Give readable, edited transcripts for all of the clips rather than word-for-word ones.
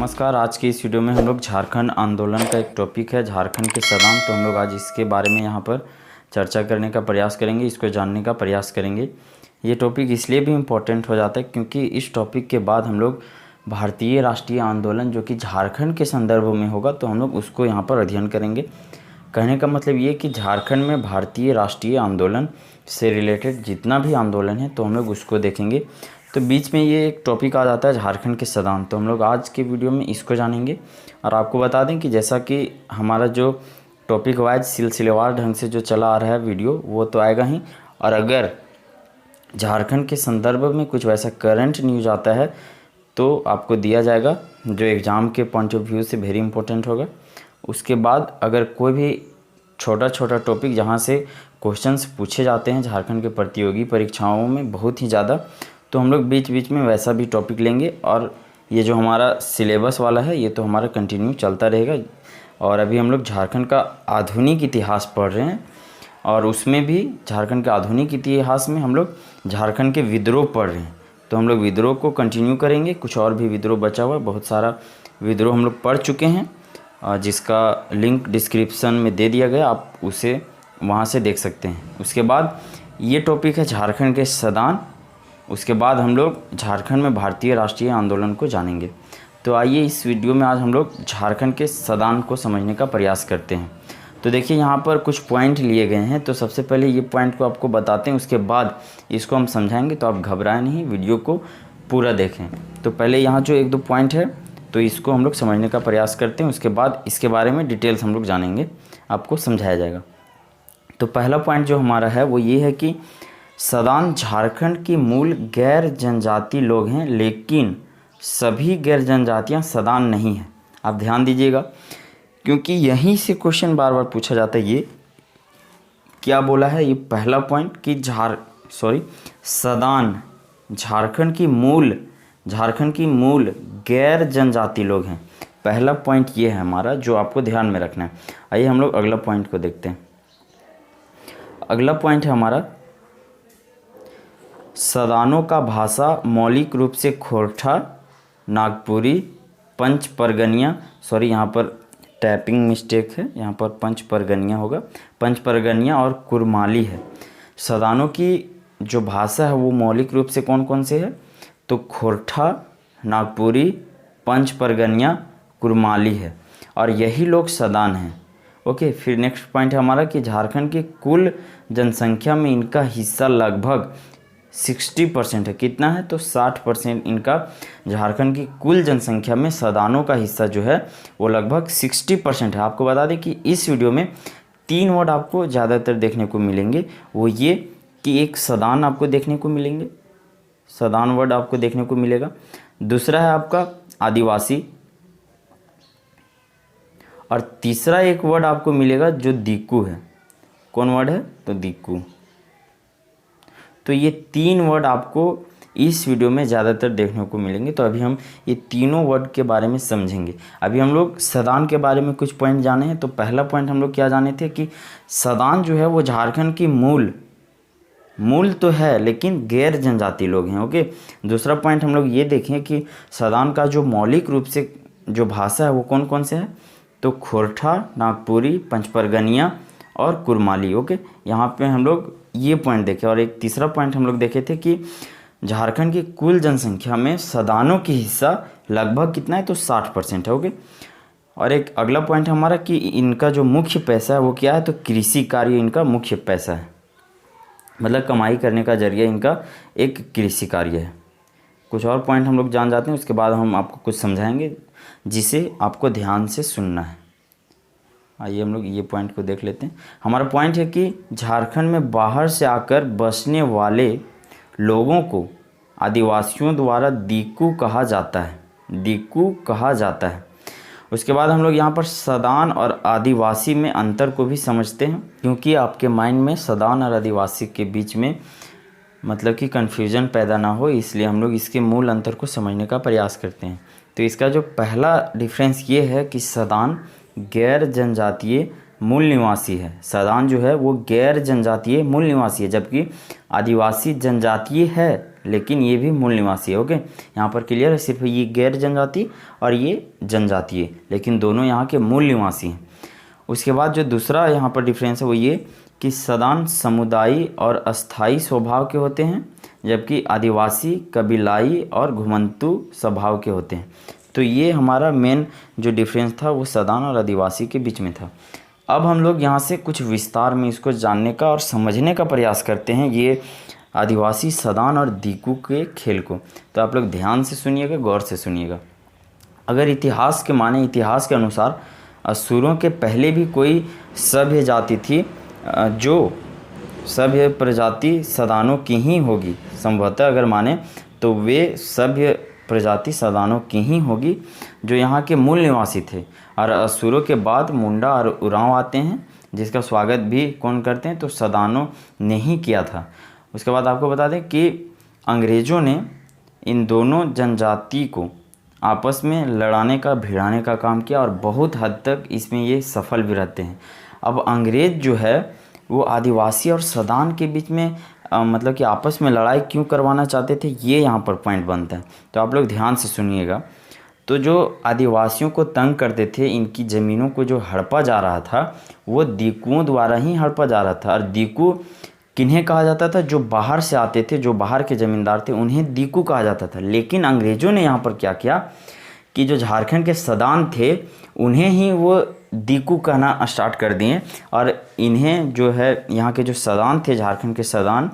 नमस्कार। आज की इस वीडियो में हम लोग झारखंड आंदोलन का एक टॉपिक है झारखंड के सदान, तो हम लोग आज इसके बारे में यहाँ पर चर्चा करने का प्रयास करेंगे, इसको जानने का प्रयास करेंगे। ये टॉपिक इसलिए भी इम्पोर्टेंट हो जाता है क्योंकि इस टॉपिक के बाद हम लोग भारतीय राष्ट्रीय आंदोलन जो कि झारखंड के संदर्भ में होगा तो हम लोग उसको यहाँ पर अध्ययन करेंगे। कहने का मतलब ये कि झारखंड में भारतीय राष्ट्रीय आंदोलन से रिलेटेड जितना भी आंदोलन है तो हम लोग उसको देखेंगे। तो बीच में ये एक टॉपिक आ जाता है झारखंड के सदान, तो हम लोग आज के वीडियो में इसको जानेंगे। और आपको बता दें कि जैसा कि हमारा जो टॉपिक वाइज सिलसिलेवार ढंग से जो चला आ रहा है वीडियो वो तो आएगा ही, और अगर झारखंड के संदर्भ में कुछ वैसा करंट न्यूज आता है तो आपको दिया जाएगा जो एग्ज़ाम के पॉइंट ऑफ व्यू से वेरी इंपॉर्टेंट होगा। उसके बाद अगर कोई भी छोटा छोटा टॉपिक जहाँ से क्वेश्चंस पूछे जाते हैं झारखंड के प्रतियोगी परीक्षाओं में बहुत ही ज़्यादा, तो हम लोग बीच बीच में वैसा भी टॉपिक लेंगे। और ये जो हमारा सिलेबस वाला है ये तो हमारा कंटिन्यू चलता रहेगा। और अभी हम लोग झारखंड का आधुनिक इतिहास पढ़ रहे हैं और उसमें भी झारखंड के आधुनिक इतिहास में हम लोग झारखंड के विद्रोह पढ़ रहे हैं, तो हम लोग विद्रोह को कंटिन्यू करेंगे। कुछ और भी विद्रोह बचा हुआ है, बहुत सारा विद्रोह हम लोग पढ़ चुके हैं जिसका लिंक डिस्क्रिप्शन में दे दिया गया, आप उसे वहाँ से देख सकते हैं। उसके बाद ये टॉपिक है झारखंड के सदान। उसके बाद हम लोग झारखंड में भारतीय राष्ट्रीय आंदोलन को जानेंगे। तो आइए इस वीडियो में आज हम लोग झारखंड के सदान को समझने का प्रयास करते हैं। तो देखिए यहाँ पर कुछ पॉइंट लिए गए हैं, तो सबसे पहले ये पॉइंट को आपको बताते हैं, उसके बाद इसको हम समझाएंगे। तो आप घबराएं नहीं, वीडियो को पूरा देखें। तो पहले यहाँ जो एक दो पॉइंट है तो इसको हम लोग समझने का प्रयास करते हैं, उसके बाद इसके बारे में डिटेल्स हम लोग जानेंगे, आपको समझाया जाएगा। तो पहला पॉइंट जो हमारा है वो ये है कि सदान झारखंड की मूल गैर जनजाति लोग हैं, लेकिन सभी गैर जनजातियाँ सदान नहीं हैं। आप ध्यान दीजिएगा क्योंकि यहीं से क्वेश्चन बार बार पूछा जाता है। ये क्या बोला है, ये पहला पॉइंट कि सदान झारखंड की मूल गैर जनजाति लोग हैं। पहला पॉइंट ये है हमारा जो आपको ध्यान में रखना है। आइए हम लोग अगला पॉइंट को देखते हैं। अगला पॉइंट है हमारा सदानों का भाषा मौलिक रूप से खोरठा, नागपुरी, पंच परगनिया, यहाँ पर टाइपिंग मिस्टेक है, यहाँ पर पंच परगनिया होगा, पंच परगनिया और कुरमाली है। सदानों की जो भाषा है वो मौलिक रूप से कौन कौन से है, तो खोरठा, नागपुरी, पंच परगनिया, कुरमाली है, और यही लोग सदान हैं। ओके, फिर नेक्स्ट पॉइंट है हमारा कि झारखंड की कुल जनसंख्या में इनका हिस्सा लगभग 60% है। कितना है, तो 60% इनका झारखंड की कुल जनसंख्या में सदानों का हिस्सा जो है वो लगभग 60% है। आपको बता दें कि इस वीडियो में 3 वर्ड आपको ज़्यादातर देखने को मिलेंगे, वो ये कि एक सदान आपको देखने को मिलेंगे, सदान वर्ड आपको देखने को मिलेगा। दूसरा है आपका आदिवासी, और तीसरा एक वर्ड आपको मिलेगा जो दिक्कू है। कौन वर्ड है, तो दिक्कू। तो ये 3 वर्ड आपको इस वीडियो में ज़्यादातर देखने को मिलेंगे। तो अभी हम ये तीनों वर्ड के बारे में समझेंगे। अभी हम लोग सदान के बारे में कुछ पॉइंट जाने हैं। तो पहला पॉइंट हम लोग क्या जाने थे कि सदान जो है वो झारखंड की मूल तो है लेकिन गैर जनजाति लोग हैं। ओके, दूसरा पॉइंट हम लोग ये देखें कि सदान का जो मौलिक रूप से जो भाषा है वो कौन कौन से है, तो खोरठा, नागपुरी, पंचपरगनिया और कुरमाली। ओके, यहाँ पे हम लोग ये पॉइंट देखे। और एक तीसरा पॉइंट हम लोग देखे थे कि झारखंड की कुल जनसंख्या में सदानों की हिस्सा लगभग कितना है, तो 60% है। ओके, और एक अगला पॉइंट हमारा कि इनका जो मुख्य पैसा है वो क्या है, तो कृषि कार्य इनका मुख्य पैसा है, मतलब कमाई करने का जरिया इनका एक कृषि कार्य है। कुछ और पॉइंट हम लोग जान जाते हैं, उसके बाद हम आपको कुछ समझाएंगे जिसे आपको ध्यान से सुनना है। आइए हम लोग ये पॉइंट को देख लेते हैं। हमारा पॉइंट है कि झारखंड में बाहर से आकर बसने वाले लोगों को आदिवासियों द्वारा दिक्कू कहा जाता है। उसके बाद हम लोग यहाँ पर सदान और आदिवासी में अंतर को भी समझते हैं, क्योंकि आपके माइंड में सदान और आदिवासी के बीच में मतलब कि कन्फ्यूजन पैदा ना हो, इसलिए हम लोग इसके मूल अंतर को समझने का प्रयास करते हैं। तो इसका जो पहला डिफरेंस ये है कि सदान गैर जनजातीय मूल निवासी है। सदान जो है वो गैर जनजातीय मूल निवासी है, जबकि आदिवासी जनजातीय है लेकिन ये भी मूल निवासी है। ओके, यहाँ पर क्लियर है, सिर्फ ये गैर जनजाति और ये जनजाति है, लेकिन दोनों यहाँ के मूल निवासी हैं। उसके बाद जो दूसरा यहाँ पर डिफरेंस है वो ये कि सदान समुदायी और अस्थाई स्वभाव के होते हैं, जबकि आदिवासी कबीलाई और घुमंतू स्वभाव के होते हैं। तो ये हमारा मेन जो डिफरेंस था वो सदान और आदिवासी के बीच में था। अब हम लोग यहाँ से कुछ विस्तार में इसको जानने का और समझने का प्रयास करते हैं, ये आदिवासी, सदान और दीकू के खेल को। तो आप लोग ध्यान से सुनिएगा, गौर से सुनिएगा। अगर इतिहास के माने, इतिहास के अनुसार असुरों के पहले भी कोई सभ्य जाति थी, जो सभ्य प्रजाति सदानों की ही होगी। संभवतः अगर माने तो वे सभ्य प्रजाति सदानों की ही होगी, जो यहाँ के मूल निवासी थे। और असुरों के बाद मुंडा और उरांव आते हैं, जिसका स्वागत भी कौन करते हैं, तो सदानों ने ही किया था। उसके बाद आपको बता दें कि अंग्रेज़ों ने इन दोनों जनजाति को आपस में लड़ाने का, भिड़ाने का काम किया, और बहुत हद तक इसमें ये सफल भी रहते हैं। अब अंग्रेज़ जो है वो आदिवासी और सदान के बीच में मतलब कि आपस में लड़ाई क्यों करवाना चाहते थे, ये यहाँ पर पॉइंट बनता है। तो आप लोग ध्यान से सुनिएगा। तो जो आदिवासियों को तंग करते थे, इनकी ज़मीनों को जो हड़पा जा रहा था वो दीकुओं द्वारा ही हड़पा जा रहा था। और दीकू किन्हें कहा जाता था, जो बाहर से आते थे, जो बाहर के ज़मींदार थे, उन्हें दीकू कहा जाता था। लेकिन अंग्रेज़ों ने यहाँ पर क्या किया कि जो झारखंड के सदान थे उन्हें ही वो दीकू कहना स्टार्ट कर दिए, और इन्हें जो है यहाँ के जो सदान थे, झारखंड के सदान,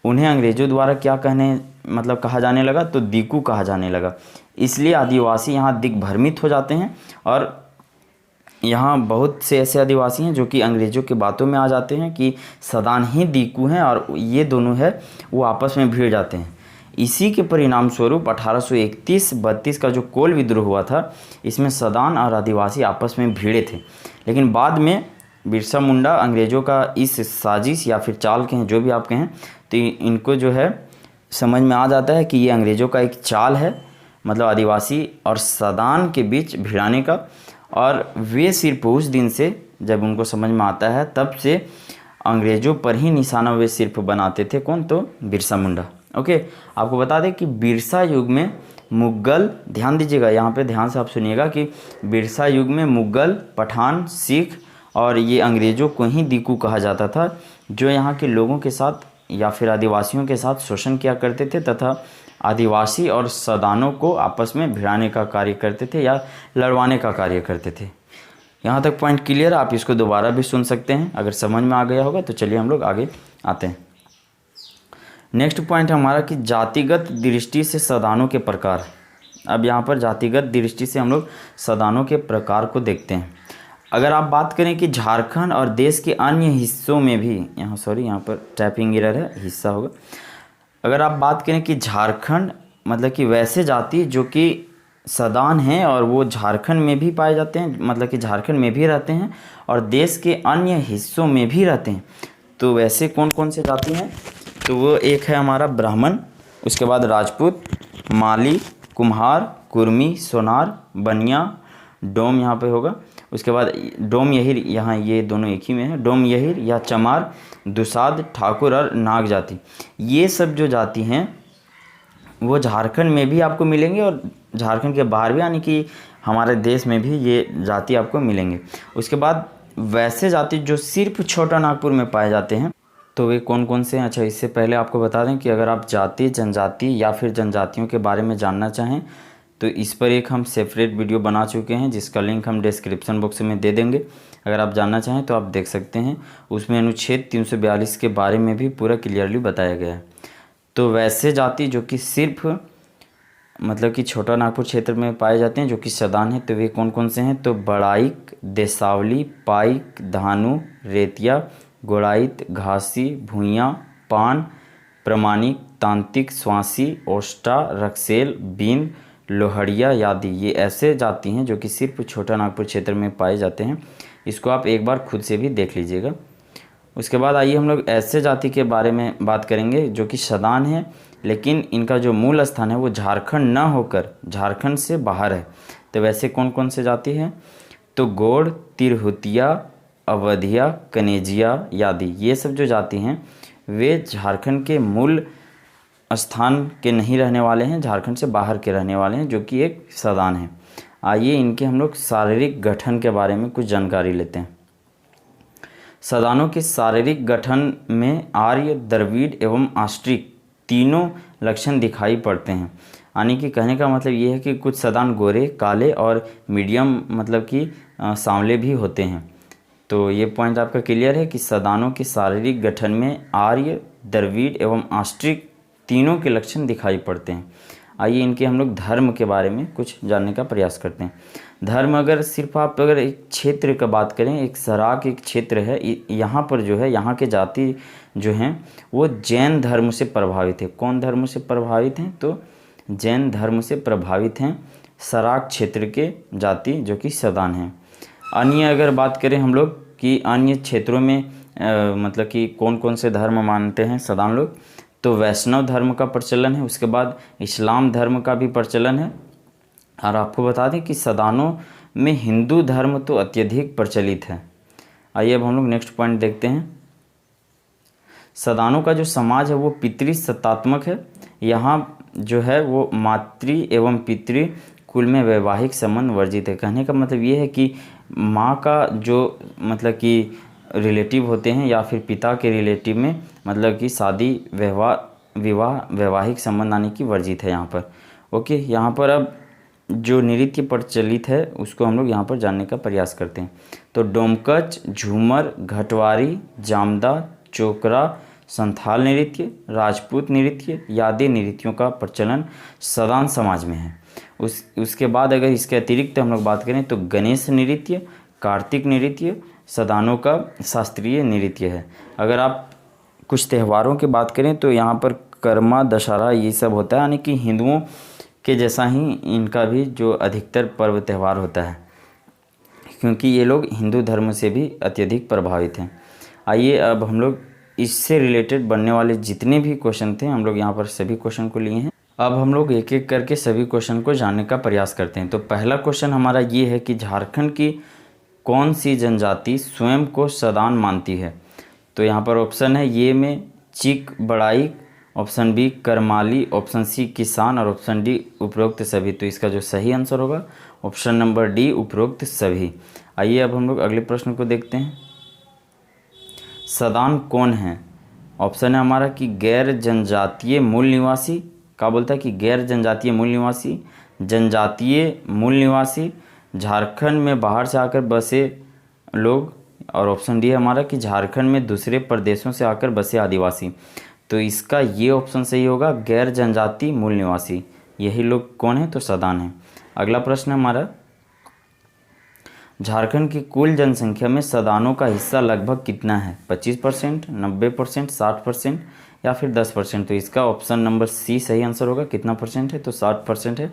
उन्हें अंग्रेज़ों द्वारा क्या कहने मतलब कहा जाने लगा, तो दीकू कहा जाने लगा। इसलिए आदिवासी यहाँ दिग्भ्रमित हो जाते हैं, और यहाँ बहुत से ऐसे आदिवासी हैं जो कि अंग्रेज़ों के बातों में आ जाते हैं कि सदान ही दीकू हैं और ये दोनों है वो आपस में भिड़ जाते हैं। इसी के परिणाम स्वरूप 1831-32 का जो कोल विद्रोह हुआ था, इसमें सदान और आदिवासी आपस में भिड़े थे। लेकिन बाद में बिरसा मुंडा अंग्रेज़ों का इस साजिश या फिर चाल कहें, जो भी आप कहें, तो इनको जो है समझ में आ जाता है कि ये अंग्रेज़ों का एक चाल है, मतलब आदिवासी और सदान के बीच भिड़ाने का। और वे सिर्फ उस दिन से जब उनको समझ में आता है, तब से अंग्रेज़ों पर ही निशाना वे सिर्फ बनाते थे। कौन? तो बिरसा मुंडा। ओके, आपको बता दें कि बिरसा युग में मुगल, ध्यान दीजिएगा यहाँ पे, ध्यान से आप सुनिएगा कि बिरसा युग में मुगल, पठान, सिख और ये अंग्रेज़ों को ही दीकू कहा जाता था, जो यहाँ के लोगों के साथ या फिर आदिवासियों के साथ शोषण किया करते थे तथा आदिवासी और सदानों को आपस में भिड़ाने का कार्य करते थे या लड़वाने का कार्य करते थे। यहाँ तक पॉइंट क्लियर, आप इसको दोबारा भी सुन सकते हैं अगर समझ में आ गया होगा। तो चलिए हम लोग आगे आते हैं। नेक्स्ट पॉइंट हमारा कि जातिगत दृष्टि से सदानों के प्रकार। अब यहाँ पर जातिगत दृष्टि से हम लोग सदानों के प्रकार को देखते हैं। अगर आप बात करें कि झारखंड और देश के अन्य हिस्सों में भी, यहाँ पर टाइपिंग एरर है, हिस्सा होगा। अगर आप बात करें कि झारखंड मतलब कि वैसे जाति जो कि सदान हैं और वो झारखंड में भी पाए जाते हैं, मतलब कि झारखंड में भी रहते हैं और देश के अन्य हिस्सों में भी रहते हैं। तो वैसे कौन कौन से जाति हैं? तो वो एक है हमारा ब्राह्मण, उसके बाद राजपूत, माली, कुम्हार, कुर्मी, सोनार, बनिया, डोम यहाँ पे होगा। उसके बाद डोम यहिर, यहाँ ये दोनों एक ही में है, डोम यहिर या चमार, दुसाद, ठाकुर और नाग जाति। ये सब जो जाति हैं वो झारखंड में भी आपको मिलेंगे और झारखंड के बाहर भी, यानी कि हमारे देश में भी ये जाति आपको मिलेंगे। उसके बाद वैसे जाति जो सिर्फ छोटा नागपुर में पाए जाते हैं, तो वे कौन कौन से हैं? अच्छा, इससे पहले आपको बता दें कि अगर आप जाति, जनजाति या फिर जनजातियों के बारे में जानना चाहें तो इस पर एक हम सेपरेट वीडियो बना चुके हैं, जिसका लिंक हम डिस्क्रिप्शन बॉक्स में दे देंगे। अगर आप जानना चाहें तो आप देख सकते हैं। उसमें अनुच्छेद 342 के बारे में भी पूरा क्लियरली बताया गया है। तो वैसे जाति जो कि सिर्फ मतलब कि छोटा नागपुर क्षेत्र में पाए जाते हैं, जो कि सदान है, तो वे कौन कौन से हैं? तो बड़ाइक, देसावली, पाइक, धानु, रेतिया, गोड़ाइत, घासी, भूइयाँ, पान, प्रमाणिक, तांत्रिक, स्वासी, ओष्टा, रक्सेल, बीन, लोहड़िया आदि। ये ऐसे जाति हैं जो कि सिर्फ छोटा नागपुर क्षेत्र में पाए जाते हैं। इसको आप एक बार खुद से भी देख लीजिएगा। उसके बाद आइए हम लोग ऐसे जाति के बारे में बात करेंगे जो कि सदान है, लेकिन इनका जो मूल स्थान है वो झारखंड न होकर झारखंड से बाहर है। तो वैसे कौन कौन से जाति हैं? तो गोड़, तिरहुतिया, अवधिया, कनेजिया आदि। ये सब जो जाति हैं वे झारखंड के मूल स्थान के नहीं रहने वाले हैं, झारखंड से बाहर के रहने वाले हैं, जो कि एक सदान है। आइए इनके हम लोग शारीरिक गठन के बारे में कुछ जानकारी लेते हैं। सदानों के शारीरिक गठन में आर्य, द्रविड़ एवं ऑस्ट्रिक तीनों लक्षण दिखाई पड़ते हैं। यानी कि कहने का मतलब ये है कि कुछ सदान गोरे, काले और मीडियम मतलब कि सांवले भी होते हैं। तो ये पॉइंट आपका क्लियर है कि सदानों के शारीरिक गठन में आर्य, द्रविड़ एवं ऑस्ट्रिक तीनों के लक्षण दिखाई पड़ते हैं। आइए इनके हम लोग धर्म के बारे में कुछ जानने का प्रयास करते हैं। धर्म अगर सिर्फ आप अगर एक क्षेत्र का बात करें, एक सराक एक क्षेत्र है, यहाँ पर जो है यहाँ के जाति जो हैं वो जैन धर्म से प्रभावित है। कौन धर्म से प्रभावित हैं? तो जैन धर्म से प्रभावित हैं सराक क्षेत्र के जाति जो कि सदान हैं। अन्य अगर बात करें हम लोग कि अन्य क्षेत्रों में मतलब कि कौन कौन से धर्म मानते हैं सदान लोग, तो वैष्णव धर्म का प्रचलन है, उसके बाद इस्लाम धर्म का भी प्रचलन है। और आपको बता दें कि सदानों में हिंदू धर्म तो अत्यधिक प्रचलित है। आइए अब हम लोग नेक्स्ट पॉइंट देखते हैं। सदानों का जो समाज है वो पितृसत्तात्मक है। यहाँ जो है वो मातृ एवं पितृ कुल में वैवाहिक संबंध वर्जित है। कहने का मतलब ये है कि माँ का जो मतलब कि रिलेटिव होते हैं या फिर पिता के रिलेटिव में मतलब कि शादी विवाह वैवाहिक संबंध आने की वर्जित है यहाँ पर। ओके, यहाँ पर अब जो नृत्य प्रचलित है उसको हम लोग यहाँ पर जानने का प्रयास करते हैं। तो डोमकच, झूमर, घटवारी, जामदा, चोकरा, संथाल नृत्य, राजपूत नृत्य, यादे नृत्यों का प्रचलन सदान समाज में है। उसके बाद अगर इसके अतिरिक्त हम लोग बात करें तो गणेश नृत्य, कार्तिक नृत्य सदानों का शास्त्रीय नृत्य है। अगर आप कुछ त्योहारों की बात करें तो यहाँ पर कर्मा, दशहरा ये सब होता है, यानी कि हिंदुओं के जैसा ही इनका भी जो अधिकतर पर्व त्यौहार होता है, क्योंकि ये लोग हिंदू धर्म से भी अत्यधिक प्रभावित हैं। आइए अब हम लोग इससे रिलेटेड बनने वाले जितने भी क्वेश्चन थे हम लोग यहाँ पर सभी क्वेश्चन को लिए हैं। अब हम लोग एक एक करके सभी क्वेश्चन को जानने का प्रयास करते हैं। तो पहला क्वेश्चन हमारा ये है कि झारखंड की कौन सी जनजाति स्वयं को सदान मानती है? तो यहाँ पर ऑप्शन है ये में चिक बड़ाई, option B Karmali, option C किसान और ऑप्शन डी उपरोक्त सभी। तो इसका जो सही आंसर होगा ऑप्शन नंबर डी उपरोक्त सभी। आइए अब हम लोग अगले प्रश्न को देखते हैं। सदान कौन है? ऑप्शन है हमारा कि गैर जनजातीय मूल निवासी। क्या बोलता है कि गैर जनजातीय मूल निवासी, जनजातीय मूल निवासी, झारखंड में बाहर से आकर बसे लोग, और ऑप्शन डी है हमारा कि झारखंड में दूसरे प्रदेशों से आकर बसे आदिवासी। तो इसका ये ऑप्शन सही होगा, गैर जनजाति मूल निवासी। यही लोग कौन है? तो सदान है। अगला प्रश्न हमारा, झारखंड की कुल जनसंख्या में सदानों का हिस्सा लगभग कितना है? 25%, 90%, 60% या फिर 10%। तो इसका ऑप्शन नंबर सी सही आंसर होगा। कितना परसेंट है? तो 60% है।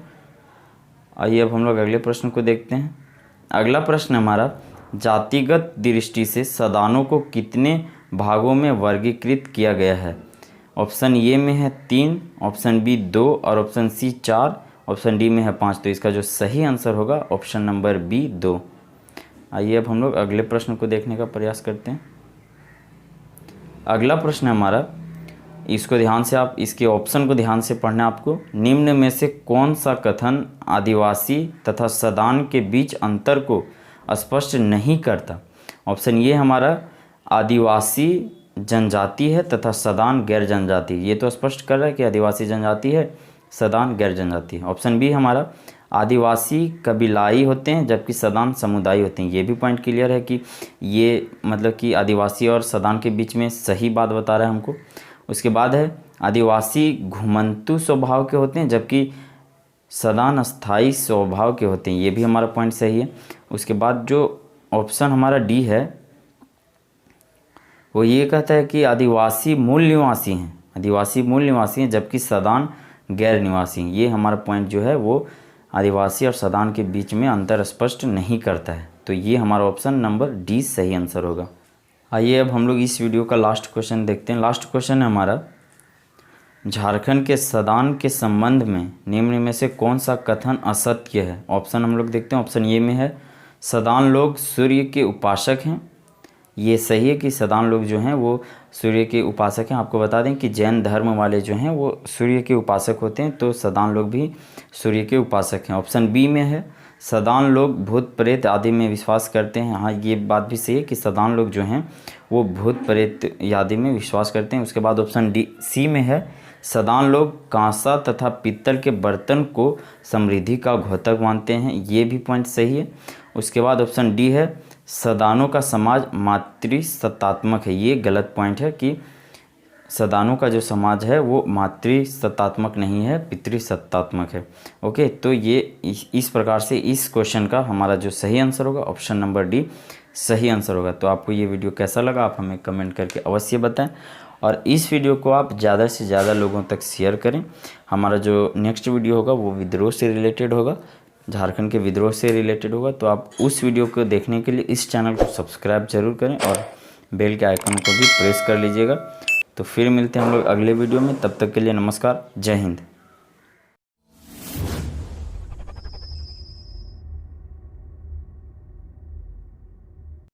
आइए अब हम लोग अगले प्रश्न को देखते हैं। अगला प्रश्न हमारा, जातिगत दृष्टि से सदानों को कितने भागों में वर्गीकृत किया गया है? ऑप्शन ए में है 3, ऑप्शन बी 2 और ऑप्शन सी 4, ऑप्शन डी में है 5। तो इसका जो सही आंसर होगा ऑप्शन नंबर बी 2। आइए अब हम लोग अगले प्रश्न को देखने का प्रयास करते हैं। अगला प्रश्न हमारा, इसको ध्यान से आप इसके ऑप्शन को ध्यान से पढ़ना है आपको। निम्न में से कौन सा कथन आदिवासी तथा सदान के बीच अंतर को स्पष्ट नहीं करता? ऑप्शन ये हमारा आदिवासी जनजाति है तथा सदान गैर जनजाति। ये तो स्पष्ट कर रहा है कि आदिवासी जनजाति है, सदान गैर जनजाति है। ऑप्शन बी हमारा आदिवासी कबीलाई होते हैं जबकि सदान समुदाय होते हैं। ये भी पॉइंट क्लियर है कि ये मतलब कि आदिवासी और सदान के बीच में सही बात बता रहा है हमको। उसके बाद है आदिवासी घुमंतु स्वभाव के होते हैं जबकि सदान अस्थाई स्वभाव के होते हैं। ये भी हमारा पॉइंट सही है। उसके बाद जो ऑप्शन हमारा डी है वो ये कहता है कि आदिवासी मूल निवासी हैं, आदिवासी मूल निवासी हैं जबकि सदान गैर निवासी हैं। ये हमारा पॉइंट जो है वो आदिवासी और सदान के बीच में अंतर स्पष्ट नहीं करता है। तो ये हमारा ऑप्शन नंबर डी सही आंसर होगा। आइए अब हम लोग इस वीडियो का लास्ट क्वेश्चन देखते हैं। लास्ट क्वेश्चन है हमारा, झारखंड के सदान के संबंध में निम्न में से कौन सा कथन असत्य है? ऑप्शन हम लोग देखते हैं। ऑप्शन ए में है सदान लोग सूर्य के उपासक हैं, ये सही है कि सदान लोग जो हैं वो सूर्य के उपासक हैं। आपको बता दें कि जैन धर्म वाले जो हैं वो सूर्य के उपासक होते हैं, तो सदान लोग भी सूर्य के उपासक हैं। ऑप्शन बी में है सदान लोग भूत प्रेत आदि में विश्वास करते हैं। हाँ, ये बात भी सही है कि सदान लोग जो हैं वो भूत प्रेत आदि में विश्वास करते हैं। उसके बाद ऑप्शन डी सी में है सदान लोग कांसा तथा पीतल के बर्तन को समृद्धि का द्योतक मानते हैं। ये भी पॉइंट सही है। उसके बाद ऑप्शन डी है सदानों का समाज मातृसत्तात्मक है। ये गलत पॉइंट है कि सदानों का जो समाज है वो मातृसत्तात्मक नहीं है, पितृसत्तात्मक है। ओके, तो ये इस प्रकार से इस क्वेश्चन का हमारा जो सही आंसर होगा ऑप्शन नंबर डी सही आंसर होगा। तो आपको ये वीडियो कैसा लगा आप हमें कमेंट करके अवश्य बताएं, और इस वीडियो को आप ज़्यादा से ज़्यादा लोगों तक शेयर करें। हमारा जो नेक्स्ट वीडियो होगा वो विद्रोह से रिलेटेड होगा, झारखंड के विद्रोह से रिलेटेड होगा। तो आप उस वीडियो को देखने के लिए इस चैनल को सब्सक्राइब जरूर करें और बेल के आइकन को भी प्रेस कर लीजिएगा। तो फिर मिलते हैं हम लोग अगले वीडियो में, तब तक के लिए नमस्कार, जय हिंद।